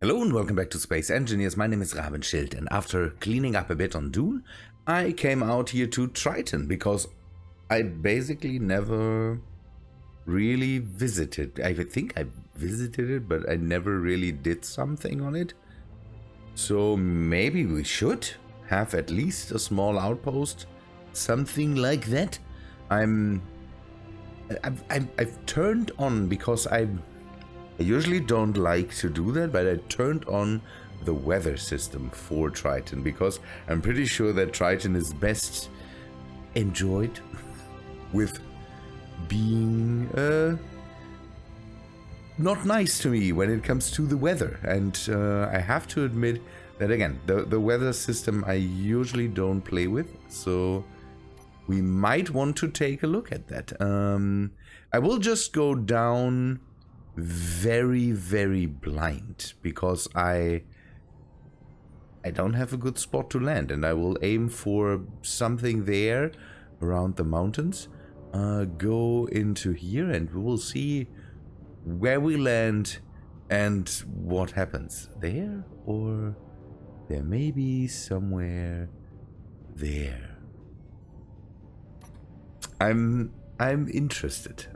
Hello and welcome back to Space Engineers. My name is Rabenschild, and after cleaning up a bit on Dune, I came out here to Triton because I basically never really visited. I think I visited it, but I never really did something on it. So maybe we should have at least a small outpost, something like that. I've turned on because I usually don't like to do that, but I turned on the weather system for Triton because I'm pretty sure that Triton is best enjoyed with being not nice to me when it comes to the weather. And I have to admit that again, the weather system I usually don't play with, so we might want to take a look at that. I will just go down very blind because I don't have a good spot to land, and I will aim for something there around the mountains. Go into here and we will see where we land and what happens there, or there may be somewhere there. I'm interested.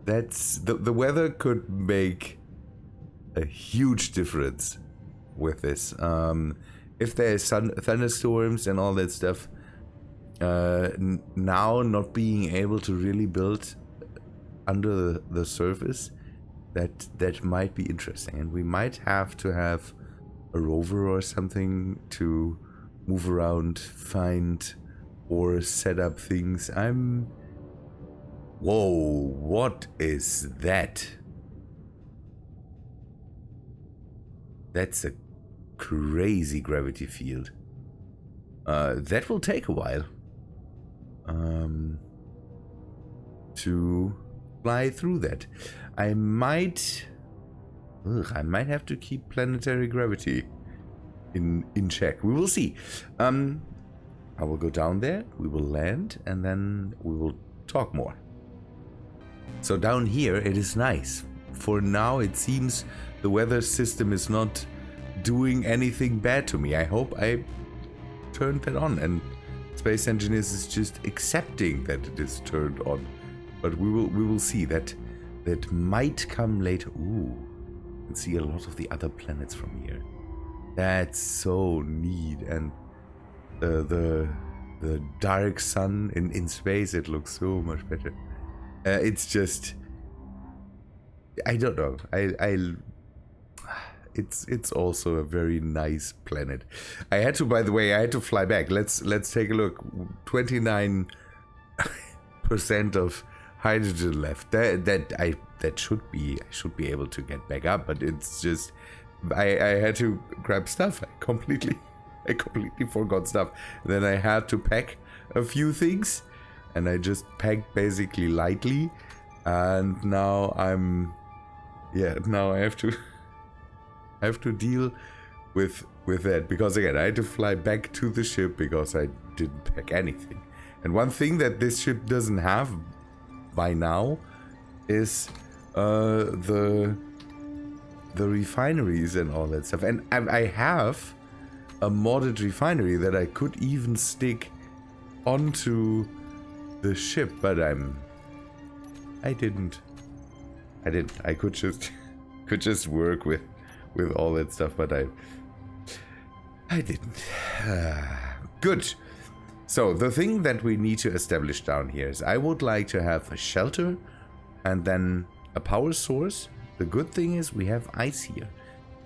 That's the weather could make a huge difference with this. If there's thunderstorms and all that stuff, now not being able to really build under the surface, that might be interesting, and we might have to have a rover or something to move around, find or set up things. Whoa, what is that? That's a crazy gravity field. That will take a while to fly through that. I might have to keep planetary gravity in check. We will see. I will go down there, we will land, and then we will talk more. So down here it is nice. For now it seems the weather system is not doing anything bad to me. I hope I turned that on and Space Engineers is just accepting that it is turned on. But we will see. That might come later. Ooh, and see a lot of the other planets from here. That's so neat. And the dark sun in space, it looks so much better. It's just, I don't know. It's also a very nice planet. I had to, by the way, I had to fly back. Let's take a look. 29% of hydrogen left. That should be, I should be able to get back up, but it's just, I had to grab stuff. I completely forgot stuff. Then I had to pack a few things, and I just packed basically lightly, and now now I have to deal with that, because again I had to fly back to the ship because I didn't pack anything. And one thing that this ship doesn't have by now is the refineries and all that stuff. And I have a modded refinery that I could even stick onto the ship, but I didn't. I could just work with all that stuff, but I didn't. Good. So the thing that we need to establish down here is I would like to have a shelter and then a power source. The good thing is we have ice here.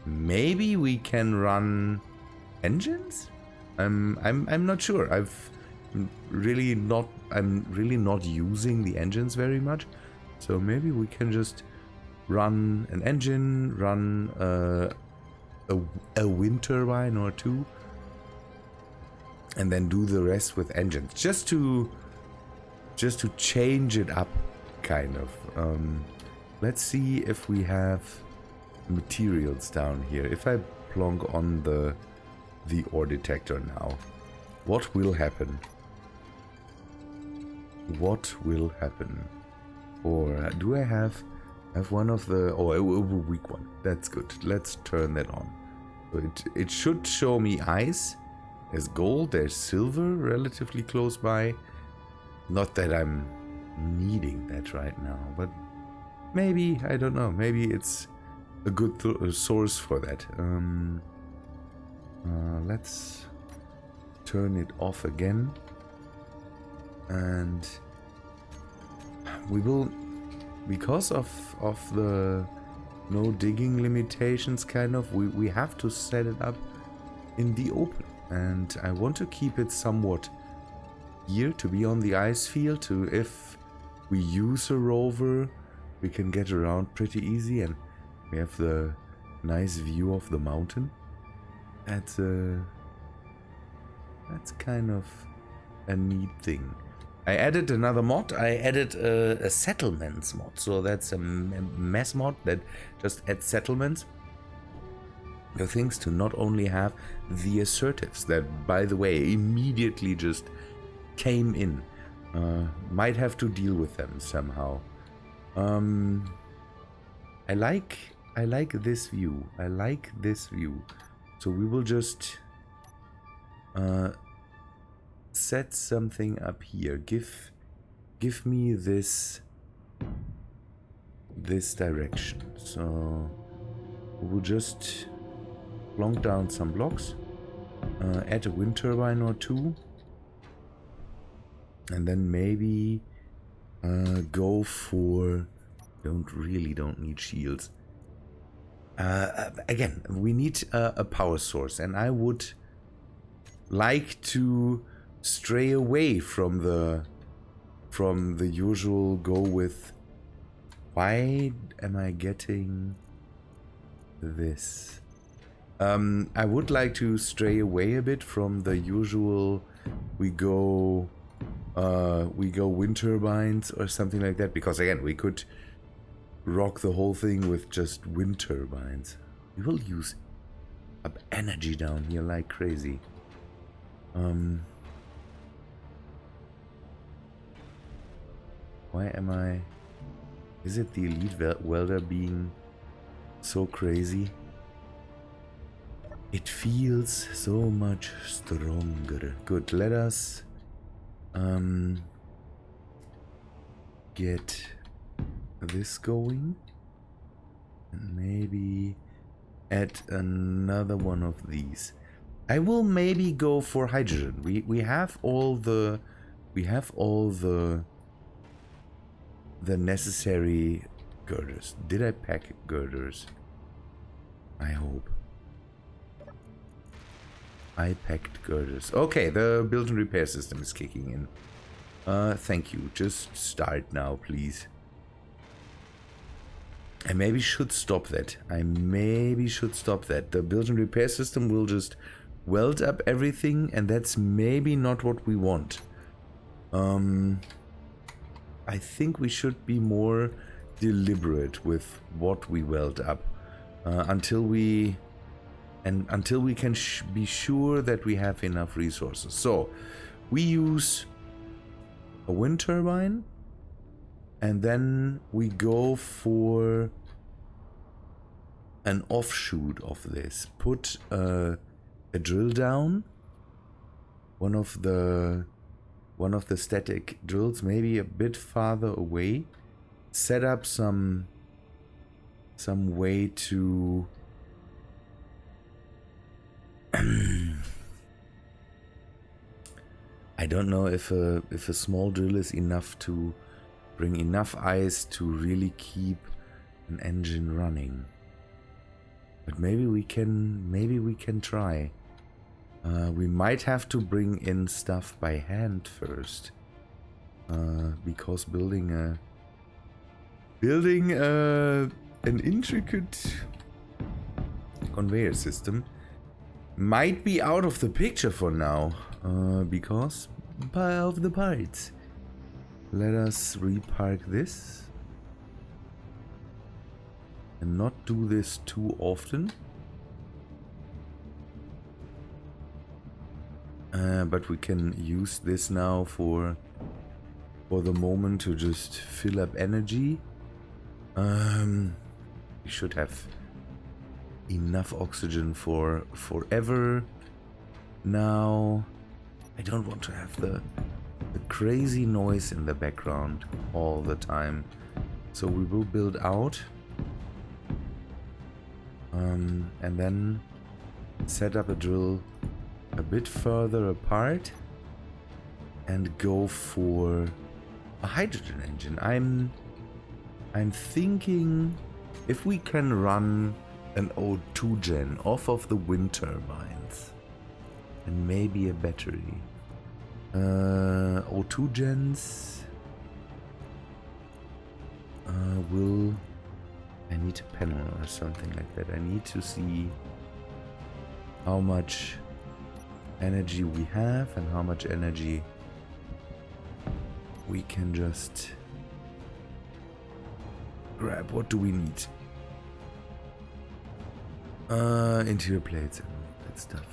Maybe we can run engines? I'm not sure. I'm really not using the engines very much, so maybe we can just run an engine, run a wind turbine or two, and then do the rest with engines, just to change it up, kind of. Let's see if we have materials down here. If I plonk on the ore detector now, what will happen? What will happen? Or do I have I have one of the... Oh, a weak one. That's good. Let's turn that on. So it should show me ice. There's gold, there's silver relatively close by. Not that I'm needing that right now, but maybe, I don't know, maybe it's a good source for that. Let's turn it off again. And we will, because of the no digging limitations kind of, we have to set it up in the open. And I want to keep it somewhat here to be on the ice field, to if we use a rover we can get around pretty easy and we have the nice view of the mountain. That's kind of a neat thing. I added another mod. I added a settlements mod, so that's a mess mod that just adds settlements. The things to not only have the assertives that, by the way, immediately just came in. Might have to deal with them somehow. I like this view. I like this view. So we will just set something up here. Give me this direction. So we'll just plonk down some blocks, add a wind turbine or two, and then maybe go for... Don't need shields. Again, we need a power source, and I would like to stray away from the usual go with... Why am I getting this? I would like to stray away a bit from the usual we go wind turbines or something like that, because again we could rock the whole thing with just wind turbines. We will use up energy down here like crazy. Why am I... Is it the elite welder being so crazy? It feels so much stronger. Good, let us get this going. And maybe add another one of these. I will maybe go for hydrogen. We have all the necessary girders. Did I pack girders? I hope. I packed girders. Okay, the build and repair system is kicking in. Thank you. Just start now, please. I maybe should stop that. The build and repair system will just weld up everything, and that's maybe not what we want. I think we should be more deliberate with what we weld up until we can be sure that we have enough resources. So we use a wind turbine, and then we go for an offshoot of this. Put a drill down, one of the static drills, maybe a bit farther away. Set up some way to I don't know if a small drill is enough to bring enough ice to really keep an engine running. But maybe we can try. We might have to bring in stuff by hand first, because building an intricate conveyor system might be out of the picture for now, because of the parts. Let us repark this and not do this too often. But we can use this now for the moment to just fill up energy. We should have enough oxygen for forever. Now, I don't want to have the crazy noise in the background all the time. So we will build out. And then set up a drill a bit further apart and go for a hydrogen engine. I'm thinking if we can run an O2 gen off of the wind turbines and maybe a battery. O2 gens will... I need a panel or something like that. I need to see how much energy we have and how much energy we can just grab. What do we need? Interior plates and all that stuff.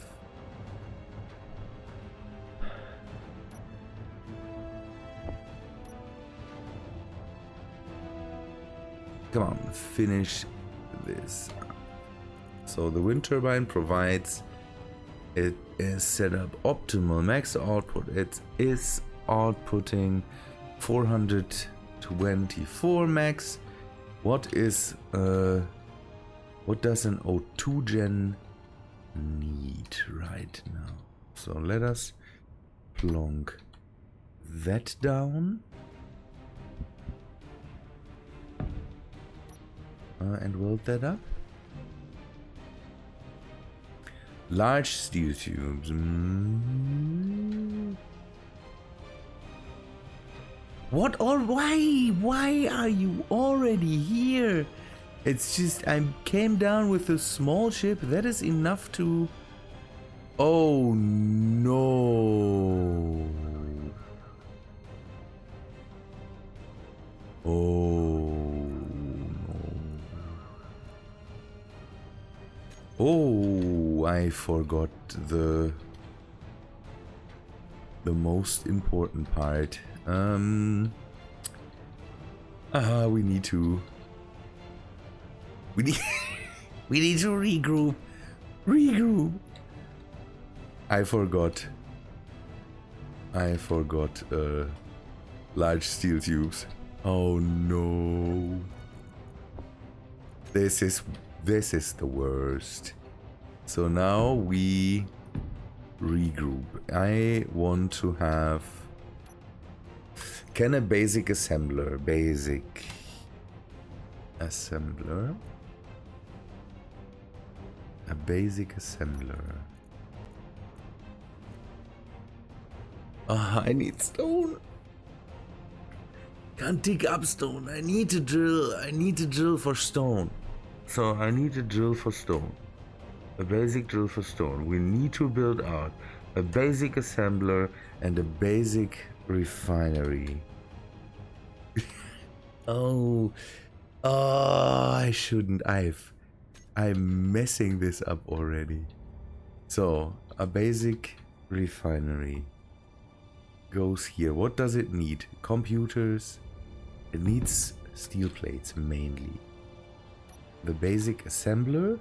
Come on, finish this. So the wind turbine provides, it is set up optimal max output. It is outputting 424 max. What does an O2 gen need right now? So let us plonk that down. And weld that up. Large steel tubes. What or why? Why are you already here? It's just I came down with a small ship. That is enough to... Oh no. Oh, I forgot the most important part. We need to we need to regroup. I forgot large steel tubes. Oh no. This is the worst. So now we regroup. I want to have... Can a basic assembler... A basic assembler... I need stone. Can't dig up stone. I need to drill for stone. So I need a drill for stone. A basic drill for stone. We need to build out a basic assembler and a basic refinery. I shouldn't. I'm messing this up already. So a basic refinery goes here. What does it need? Computers. It needs steel plates mainly. The basic assembler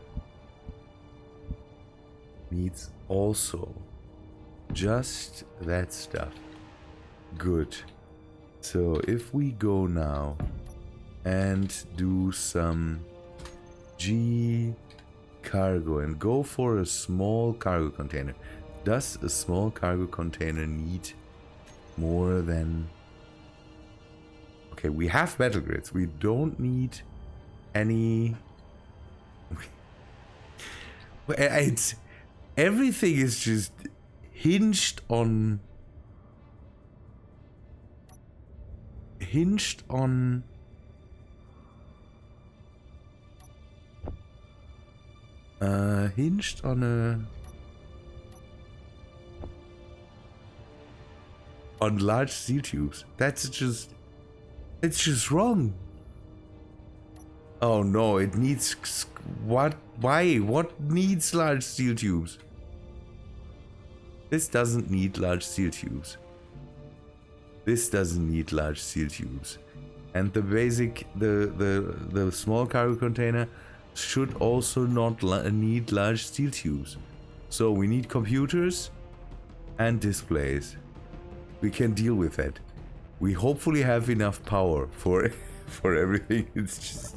needs also just that stuff. Good. So if we go now and do some G cargo and go for a small cargo container. Does a small cargo container need more than... Okay, we have battle grids. We don't need any... It's... Everything is just hinged on on large steel tubes. It's just wrong. Oh no, it needs... What? Why? What needs large steel tubes? This doesn't need large steel tubes. This doesn't need large steel tubes. And the basic, the small cargo container should also not need large steel tubes. So we need computers and displays. We can deal with that. We hopefully have enough power for for everything. It's just,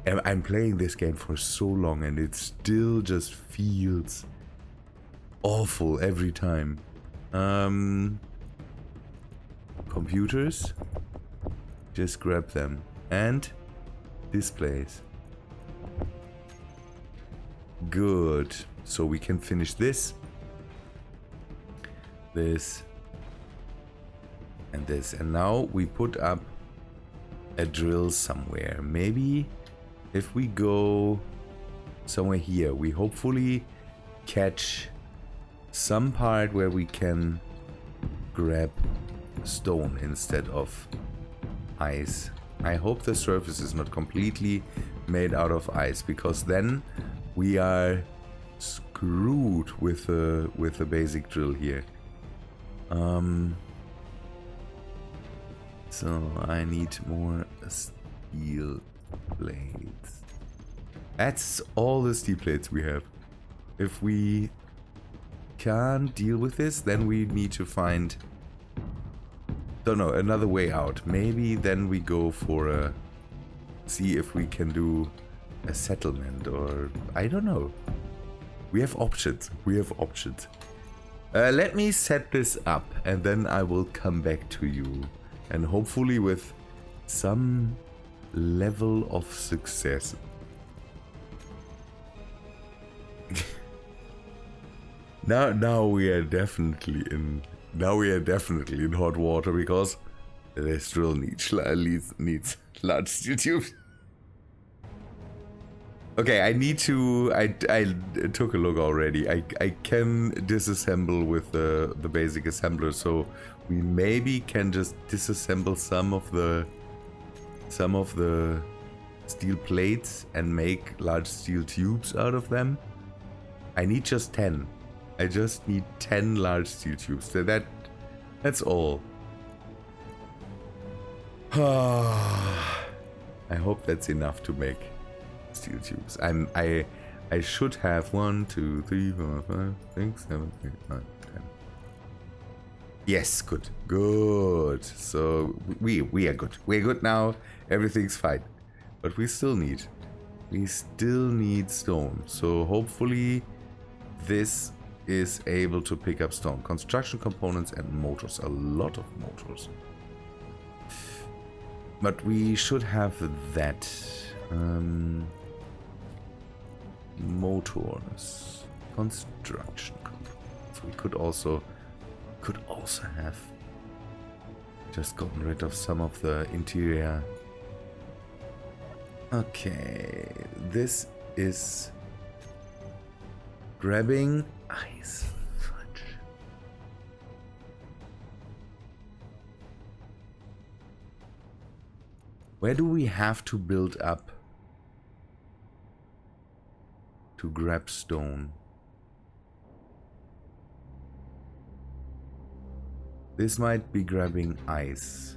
I'm playing this game for so long and it still just feels awful every time. Computers, just grab them, and displays. Good. So we can finish this, this, and this. And now we put up a drill somewhere. Maybe if we go somewhere here, we hopefully catch some part where we can grab stone instead of ice. I hope the surface is not completely made out of ice, because then we are screwed with the basic drill here. So I need more steel plates. That's all the steel plates we have. If we can't deal with this, then we need to find, don't know, another way out. Maybe then we go for a, see if we can do a settlement, or I don't know. We have options. We have options. Let me set this up and then I will come back to you, and hopefully with some level of success. Now we are definitely in. Now we are definitely in hot water, because this drill needs large steel tubes. Okay, I need to. I took a look already. I can disassemble with the basic assembler, so we maybe can just disassemble some of the steel plates and make large steel tubes out of them. I need just 10. I just need 10 large steel tubes. So that's all. I hope that's enough to make steel tubes. I should have 1, 2, 3, 4, 5, 6, 7, 8, 9, 10. Yes, good. Good. So we are good. We're good now. Everything's fine. But we still need stone. So hopefully this is able to pick up stone. Construction components and motors. A lot of motors. But we should have that. Motors. Construction components. We could also have just gotten rid of some of the interior. Okay, this is grabbing ice. Fudge. Where do we have to build up to grab stone? This might be grabbing ice.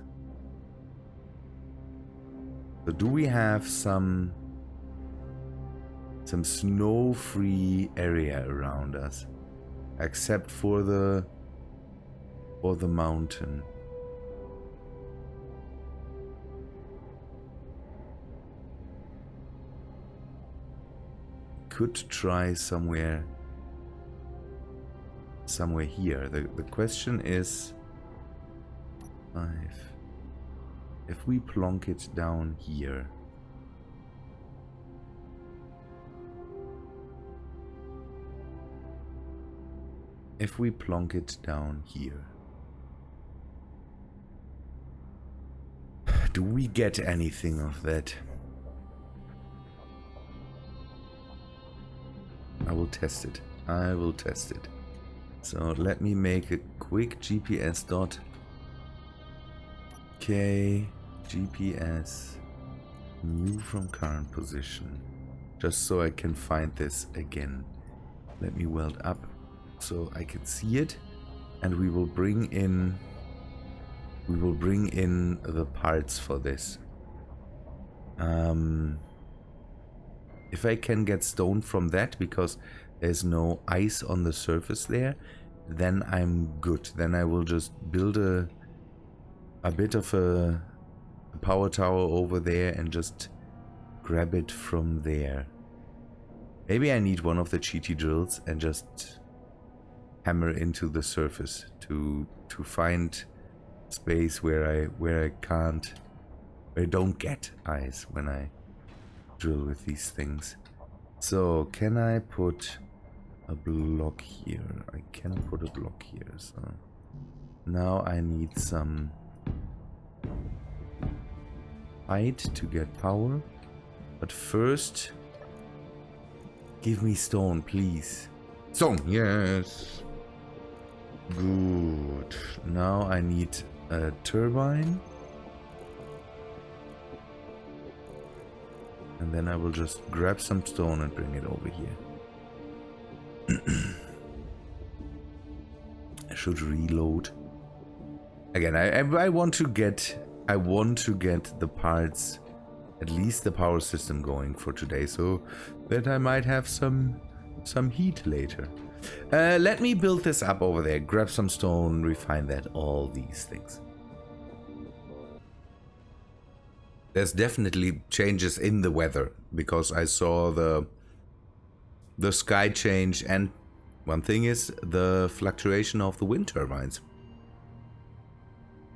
So do we have some snow-free area around us, except for the mountain? Could try somewhere here. The question is, if we plonk it down here, do we get anything of that? I will test it. So let me make a quick GPS dot. Okay, GPS, new from current position, just so I can find this again. Let me weld up so I can see it, and we will bring in we will bring in the parts for this. If I can get stone from that, because there's no ice on the surface there, then I'm good. Then I will just build a bit of a power tower over there and just grab it from there. Maybe I need one of the cheaty drills and just hammer into the surface to find space where I don't get ice when I drill with these things. So can I put a block here? I can put a block here. So now I need some height to get power, but first give me stone, please. Stone, yes. Good. Now I need a turbine. And then I will just grab some stone and bring it over here. I should reload. Again, I want to get the parts, at least the power system going for today, so that I might have some heat later. Let me build this up over there, grab some stone, refine that, all these things. There's definitely changes in the weather, because I saw the sky change, and one thing is the fluctuation of the wind turbines.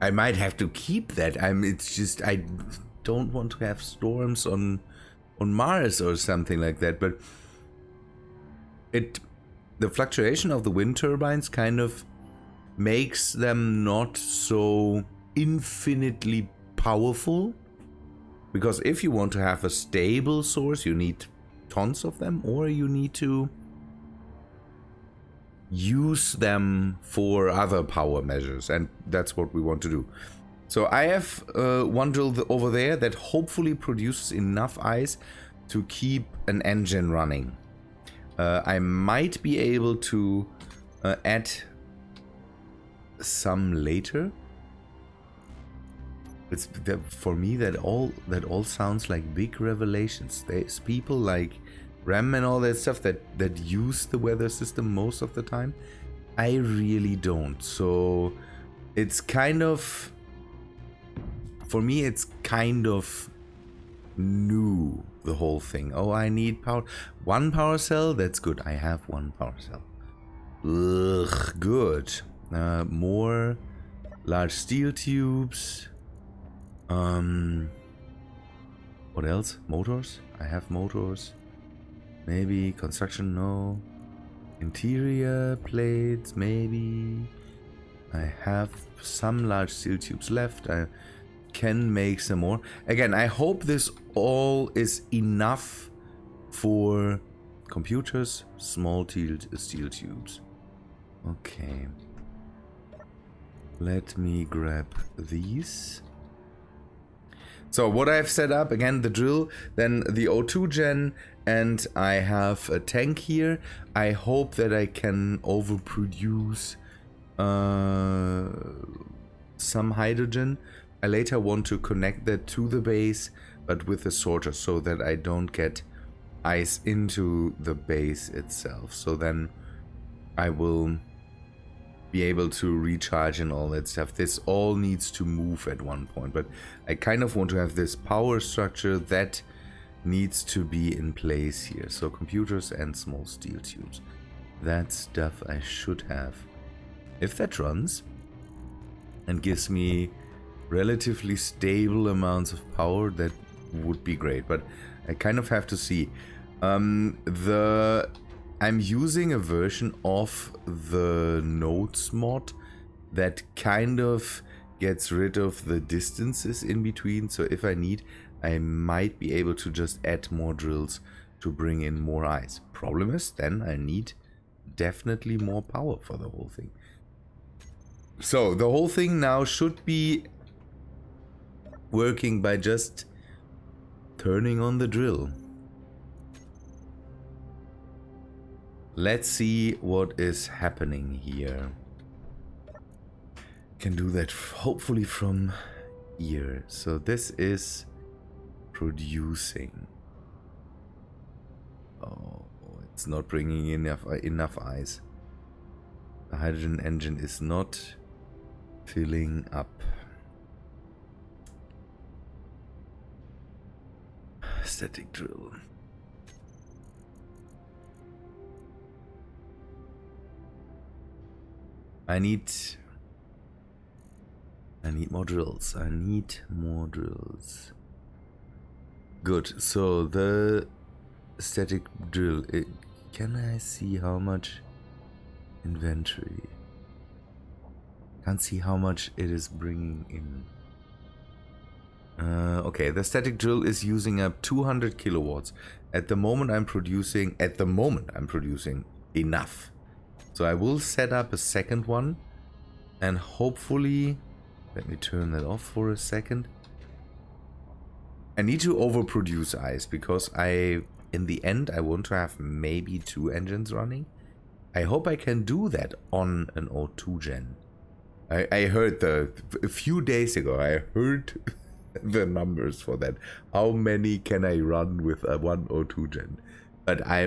I might have to keep that. It's just I don't want to have storms on Mars or something like that, but the fluctuation of the wind turbines kind of makes them not so infinitely powerful. Because if you want to have a stable source, you need tons of them, or you need to use them for other power measures, and that's what we want to do. So I have one drill over there that hopefully produces enough ice to keep an engine running. I might be able to add some later. For me, that all sounds like big revelations. There's people like Ram and all that stuff that use the weather system most of the time. I really don't. So it's kind of, for me, it's kind of new, the whole thing. Oh, I need power. One power cell? That's good. I have one power cell. Ugh, good. More large steel tubes. What else? Motors? I have motors. Maybe construction, no. Interior plates, maybe. I have some large steel tubes left. I can make some more. Again, I hope this all is enough for computers, small steel tubes. Okay. Let me grab these. So what I've set up, again, the drill, then the O2 gen, and I have a tank here. I hope that I can overproduce some hydrogen. I later want to connect that to the base, but with a sorter, so that I don't get ice into the base itself. So then I will be able to recharge and all that stuff. This all needs to move at one point, but I kind of want to have this power structure that needs to be in place here. So computers and small steel tubes. That stuff I should have. If that runs and gives me relatively stable amounts of power, that would be great, but I kind of have to see. I'm using a version of the nodes mod that kind of gets rid of the distances in between, so if I need, I might be able to just add more drills to bring in more ice. Problem is, then I need definitely more power for the whole thing. So the whole thing now should be working by just turning on the drill. Let's see what is happening here. can do that hopefully from here. So this is producing. Oh, it's not bringing enough ice. The hydrogen engine is not filling up. Static drill. I need more drills. I need more drills. Good. So the static drill. Can I see how much inventory? Can't see how much it is bringing in. Okay, the static drill is using up 200 kilowatts. At the moment I'm producing enough. So I will set up a second one and hopefully, let me turn that off for a second. I need to overproduce ice because in the end I want to have maybe 2 engines running. I hope I can do that on an O2 gen. I heard a few days ago, I heard the numbers for that. How many can I run with a 1 O2 gen? But I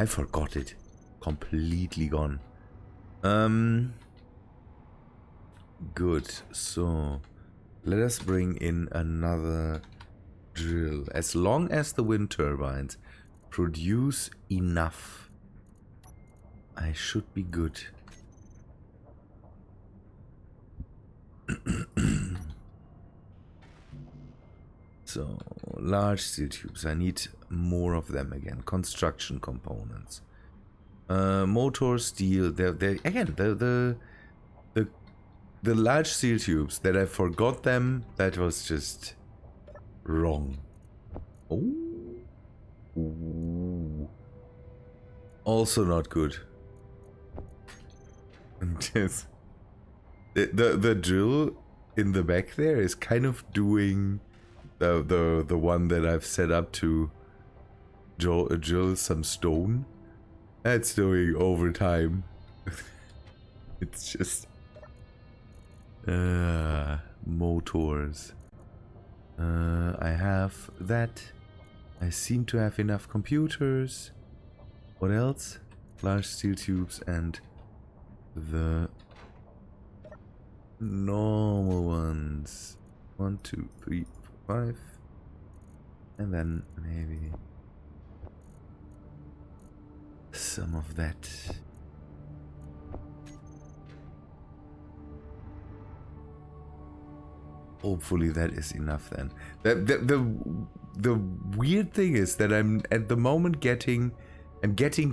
forgot it. Completely gone. Good. So let us bring in another drill. As long as the wind turbines produce enough, I should be good. So large steel tubes. I need more of them again. Construction components. Motor steel. They're again the large steel tubes that I forgot them. That was just wrong. Oh. Ooh. Also not good. Yes. The drill in the back there is kind of doing the one that I've set up to drill some stone. That's doing overtime. It's just motors. I have that. I seem to have enough computers. What else? Large steel tubes and the normal ones. 1, 2, 3, 4, 5. And then maybe some of that. Hopefully that is enough then. The weird thing is that I'm at the moment getting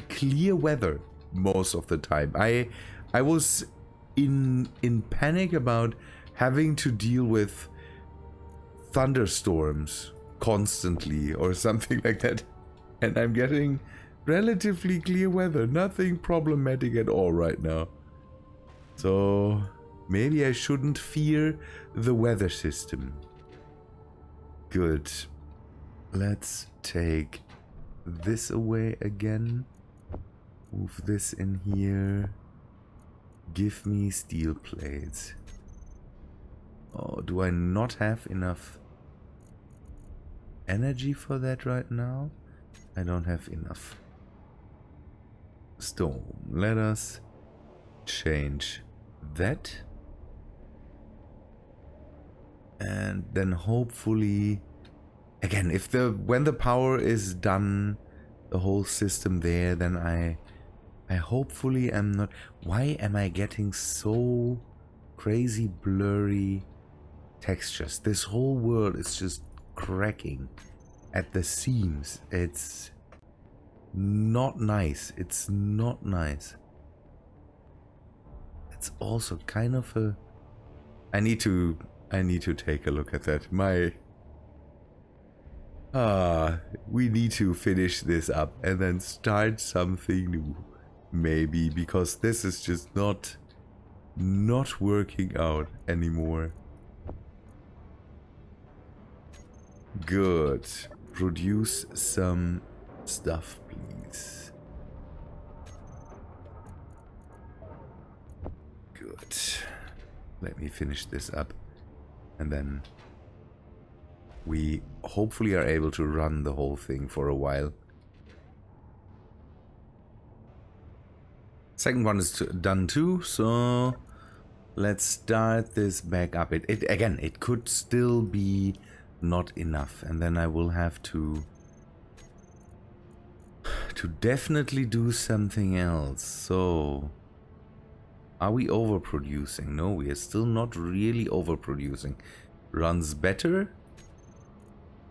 clear weather most of the time. I was in panic about having to deal with thunderstorms constantly or something like that, and I'm getting relatively clear weather. Nothing problematic at all right now. So maybe I shouldn't fear the weather system. Good. Let's take this away again. Move this in here. Give me steel plates. Oh, do I not have enough energy for that right now? I don't have enough stone. Let us change that. And then hopefully, again, when the power is done, the whole system there, then I hopefully am not. Why am I getting so crazy blurry textures? This whole world is just cracking at the seams. It's not nice. It's not nice. It's also kind of a. I need to take a look at that. We need to finish this up and then start something new, maybe, because this is just not working out anymore. Good. Produce some stuff, please. Good. Let me finish this up. And then we hopefully are able to run the whole thing for a while. Second one is done too, so let's start this back up. Again, it could still be not enough, and then I will have to definitely do something else. So, are we overproducing? No, we are still not really overproducing. Runs better,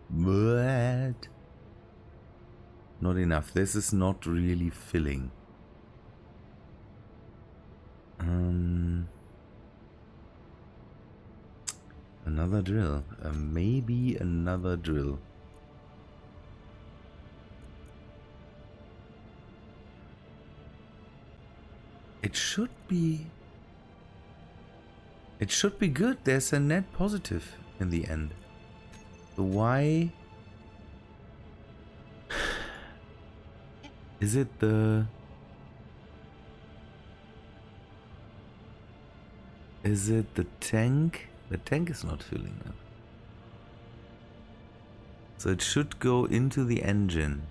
but not enough. This is not really filling. Another drill. Maybe another drill. It should be good. There's a net positive in the end. So why is it the... Is it the tank? The tank is not filling up. So it should go into the engine.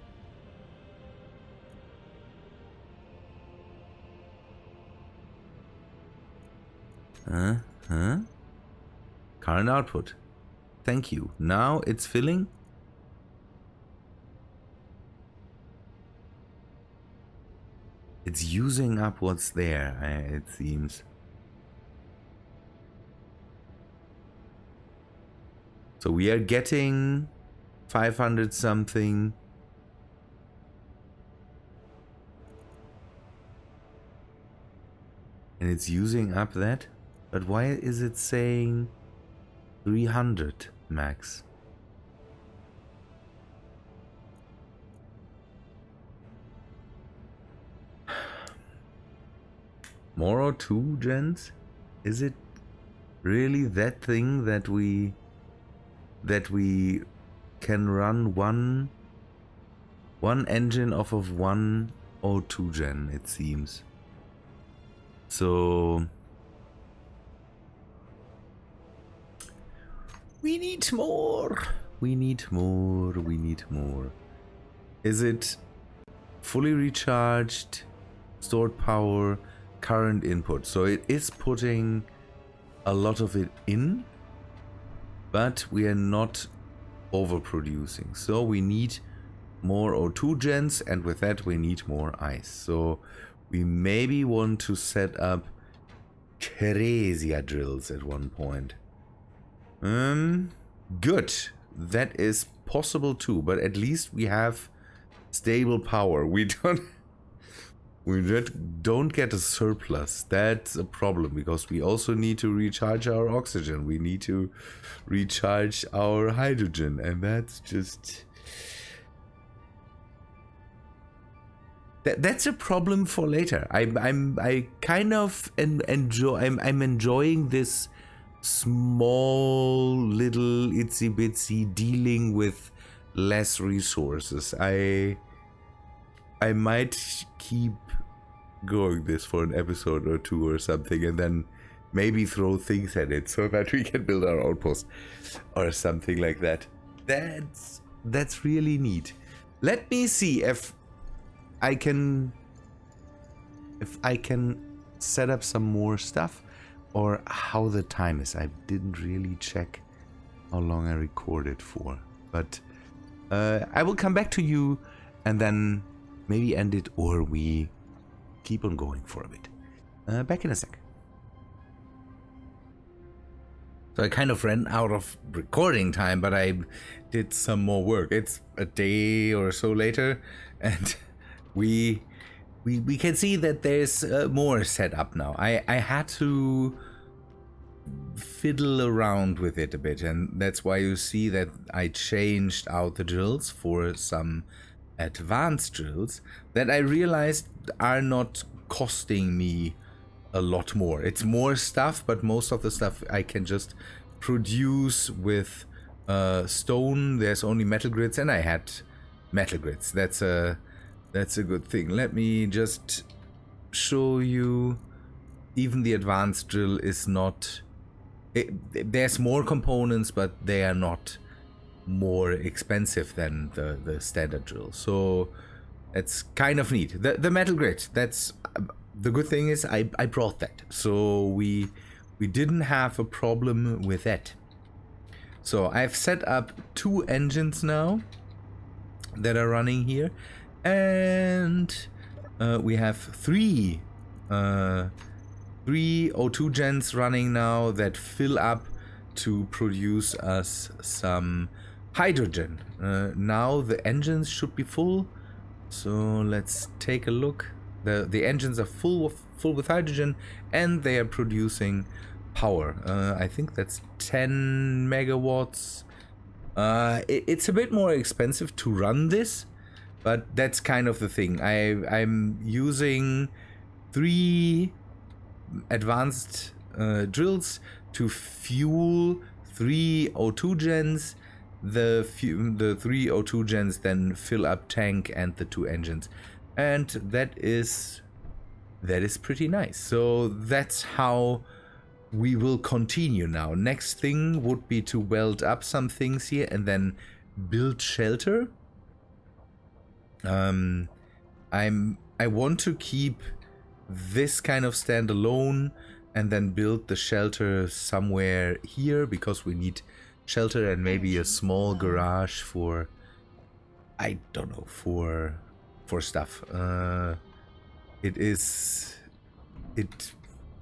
Current output. Thank you. Now it's filling. It's using up what's there, it seems. So we are getting 500 something. And it's using up that. But why is it saying 300 max? More or two gens? Is it really that thing that we can run one engine off of one O2 gen, it seems. So we need more. We need more. We need more. Is it fully recharged, stored power, current input? So it is putting a lot of it in, but we are not overproducing. So we need more O2 gens, and with that we need more ice. So we maybe want to set up crazier drills at one point. Good. That is possible too, but at least we have stable power. We don't get a surplus. That's a problem, because we also need to recharge our oxygen. We need to recharge our hydrogen, and that's just... That's a problem for later. I kind of I'm enjoying this small little itsy bitsy dealing with less resources. I might keep going this for an episode or two or something, and then maybe throw things at it so that we can build our outpost or something like that. That's really neat. Let me see if I can set up some more stuff, or how the time is. I didn't really check how long I recorded for, but I will come back to you and then maybe end it, or we keep on going for a bit. Back in a sec. So I kind of ran out of recording time, but I did some more work. It's a day or so later, and we can see that there's more set up now. I had to fiddle around with it a bit, and that's why you see that I changed out the drills for some advanced drills that I realized are not costing me a lot more. It's more stuff, but most of the stuff I can just produce with stone. There's only metal grids, and I had metal grids. That's a good thing. Let me just show you. Even the advanced drill is not there's more components, but they are not more expensive than the standard drill. So it's kind of neat. The metal grid, that's the good thing is I brought that. So we didn't have a problem with that. So I've set up 2 engines now that are running here, and we have 3 O2 gens running now that fill up to produce us some hydrogen. Now the engines should be full, so let's take a look. The engines are full with hydrogen, and they are producing power. I think that's 10 megawatts. It's a bit more expensive to run this, but that's kind of the thing. I'm using 3 advanced drills to fuel 3 O2 gens. The 3 O2 gens then fill up tank and the 2 engines, and that is pretty nice. So that's how we will continue now. Next thing would be to weld up some things here and then build shelter. I want to keep this kind of standalone and then build the shelter somewhere here, because we need shelter and maybe a small garage for, I don't know, for stuff.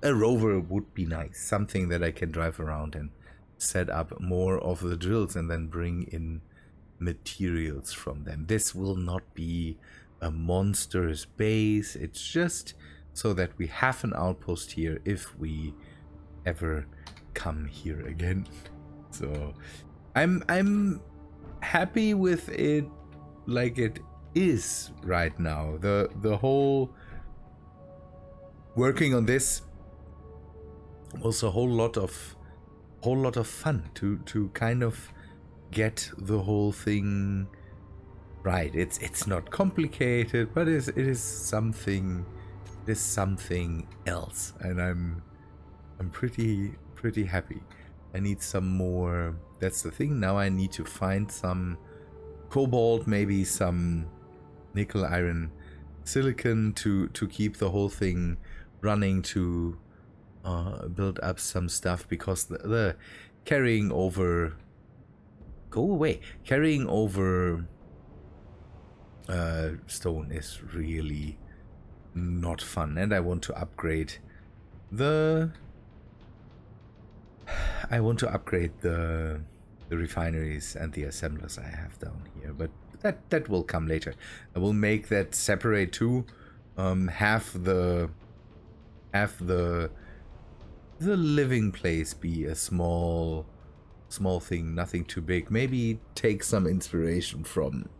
A rover would be nice, something that I can drive around and set up more of the drills and then bring in materials from them. This will not be a monstrous base, it's just so that we have an outpost here if we ever come here again. So I'm happy with it like it is right now. The whole working on this was a whole lot of fun to kind of get the whole thing right. It's not complicated, but it is something else, and I'm pretty happy. I need some more. That's the thing. Now I need to find some cobalt, maybe some nickel, iron, silicon to keep the whole thing running, to build up some stuff, because the carrying over stone is really not fun. And I want to upgrade the refineries and the assemblers I have down here, but that will come later. I will make that separate too. Have the living place be a small thing, nothing too big. Maybe take some inspiration from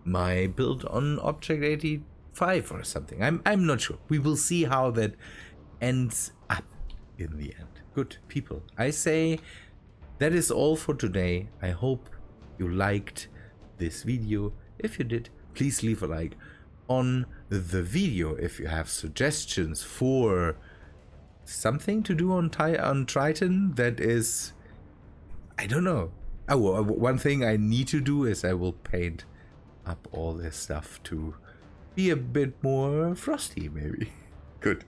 my build on Object 85 or something. I'm not sure. We will see how that ends up in the end. Good people, I say that is all for today. I hope you liked this video. If you did, please leave a like on the video. If you have suggestions for something to do on Triton that is, I don't know. Oh, one thing I need to do is I will paint up all this stuff to be a bit more frosty, maybe. Good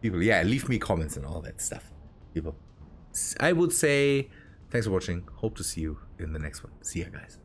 people, yeah, leave me comments and all that stuff, people. I would say thanks for watching. Hope to see you in the next one. See ya, guys.